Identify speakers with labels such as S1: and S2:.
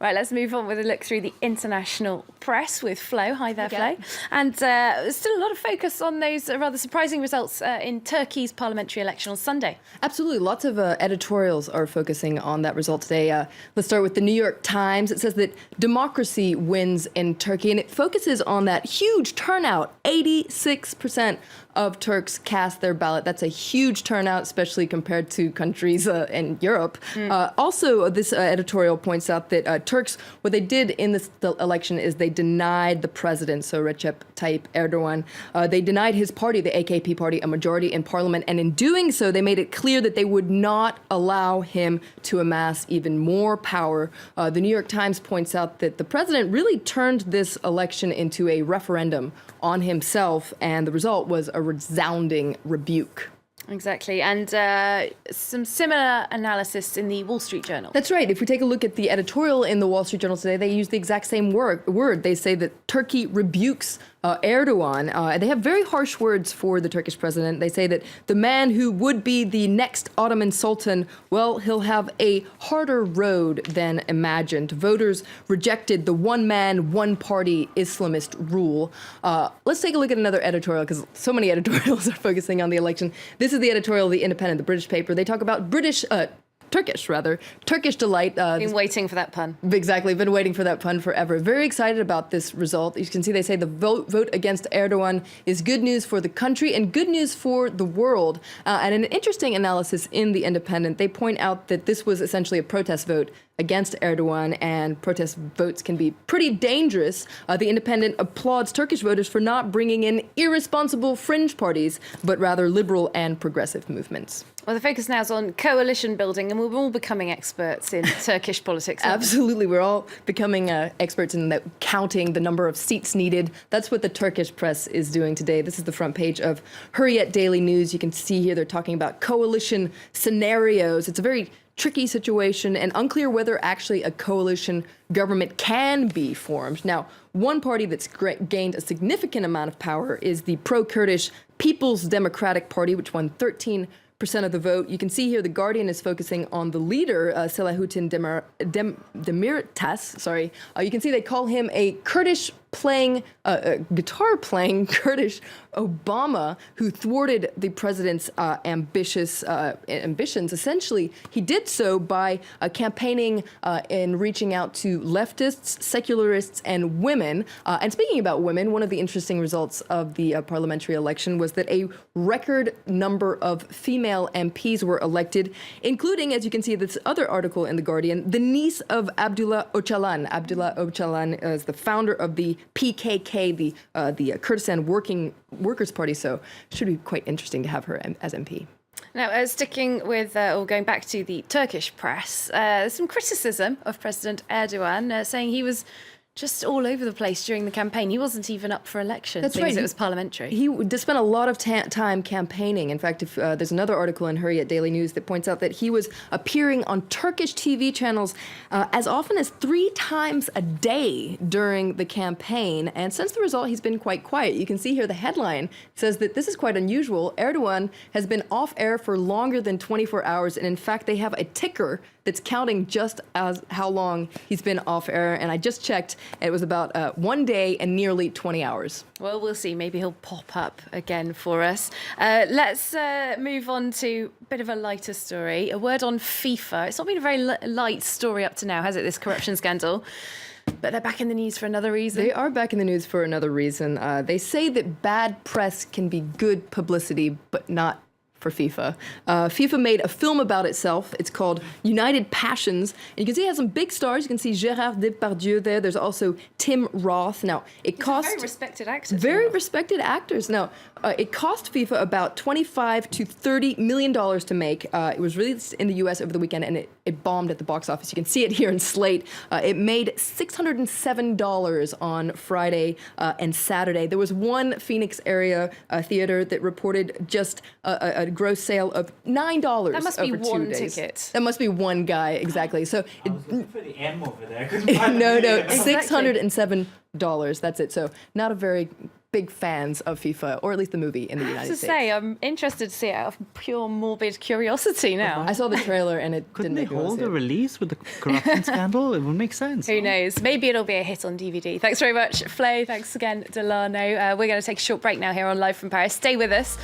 S1: Right, let's move on with a look through the international press with Flo. Hi there,
S2: Okay.
S1: Flo. And there's still a lot of focus on those rather surprising results in Turkey's parliamentary election on Sunday.
S2: Absolutely. Lots of editorials are focusing on that result today. Let's start with the New York Times. It says that democracy wins in Turkey, and it focuses on that huge turnout. 86% of Turks cast their ballot. That's a huge turnout, especially compared to countries in Europe. Also, this editorial points out that Turks, what they did in the election is they denied the president, so Recep Tayyip Erdogan. They denied his party, the AKP party, a majority in parliament. And in doing so, they made it clear that they would not allow him to amass even more power. The New York Times points out that the president really turned this election into a referendum on himself, and the result was a resounding rebuke.
S1: Exactly. And some similar analysis in the Wall Street Journal.
S2: That's right. If we take a look at the editorial in the Wall Street Journal today, they use the exact same word. They say that Turkey rebukes Erdogan. They have very harsh words for the Turkish president. They say that the man who would be the next Ottoman Sultan, well, he'll have a harder road than imagined. Voters rejected the one-man, one-party Islamist rule. Let's take a look at another editorial, because so many editorials are focusing on the election. This is the editorial of The Independent, the British paper. They talk about Turkish delight.
S1: Been waiting for that pun.
S2: Exactly, been waiting for that pun forever. Very excited about this result. You can see they say the vote against Erdogan is good news for the country and good news for the world. And an interesting analysis in The Independent, they point out that this was essentially a protest vote against Erdogan, and protest votes can be pretty dangerous. The Independent applauds Turkish voters for not bringing in irresponsible fringe parties, but rather liberal and progressive movements.
S1: Well, the focus now is on coalition building, and we're all becoming experts in Turkish politics.
S2: Absolutely. We're all becoming experts in counting the number of seats needed. That's what the Turkish press is doing today. This is the front page of Hurriyet Daily News. You can see here they're talking about coalition scenarios. It's a very tricky situation and unclear whether actually a coalition government can be formed. Now, one party that's gained a significant amount of power is the pro-Kurdish People's Democratic Party, which won 13% of the vote. You can see here The Guardian is focusing on the leader, Selahattin Demirtas. You can see they call him a guitar-playing Kurdish Obama who thwarted the president's ambitions. Essentially, he did so by campaigning and reaching out to leftists, secularists, and women. And speaking about women, one of the interesting results of the parliamentary election was that a record number of female MPs were elected, including, as you can see this other article in The Guardian, the niece of Abdullah Öcalan. Abdullah Öcalan is the founder of the PKK, the Kurdistan Workers' Party, so should be quite interesting to have her as MP.
S1: Now, sticking with, or going back to the Turkish press, some criticism of President Erdogan, saying he was just all over the place during the campaign. He wasn't even up for election.
S2: That's right.
S1: It was parliamentary.
S2: He spent a lot of time campaigning. In fact, if there's another article in Hurriyet Daily News that points out that he was appearing on Turkish TV channels as often as 3 times a day during the campaign. And since the result, he's been quite quiet. You can see here the headline says that this is quite unusual. Erdogan has been off air for longer than 24 hours. And in fact, they have a ticker that's counting just as how long he's been off air. And I just checked. It was about 1 day and nearly 20 hours.
S1: Well, we'll see. Maybe he'll pop up again for us. Let's move on to a bit of a lighter story. A word on FIFA. It's not been a very light story up to now, has it, this corruption scandal? But they're back in the news for another reason.
S2: They are back in the news for another reason. They say that bad press can be good publicity, but not for FIFA. FIFA made a film about itself. It's called United Passions. And you can see it has some big stars. You can see Gérard Depardieu there. There's also Tim Roth. Now, it cost...
S1: Very respected actors.
S2: Very respected actors. Now, it cost FIFA about $25 to $30 million to make. It was released in the U.S. over the weekend, and it bombed at the box office. You can see it here in Slate. It made $607 on Friday and Saturday. There was one Phoenix area theater that reported just a gross sale of $9
S1: That must be
S2: over 2
S1: one
S2: days.
S1: ticket.
S2: That must be one guy, exactly. So
S3: I was looking for the M over there. I couldn't find
S2: no,
S3: the M.
S2: $607. That's it. So not a very big fans of FIFA, or at least the movie in the
S1: I
S2: United
S1: have to
S2: States.
S1: say, I'm interested to see it out of pure morbid curiosity now.
S2: I saw the trailer and it
S3: Couldn't
S2: didn't
S3: they
S2: make me want
S3: hold
S2: to
S3: a
S2: see it.
S3: release with the corruption scandal? It would make sense.
S1: Who knows? Maybe it'll be a hit on DVD. Thanks very much, Flo. Thanks again, Delano. We're going to take a short break now here on Live from Paris. Stay with us.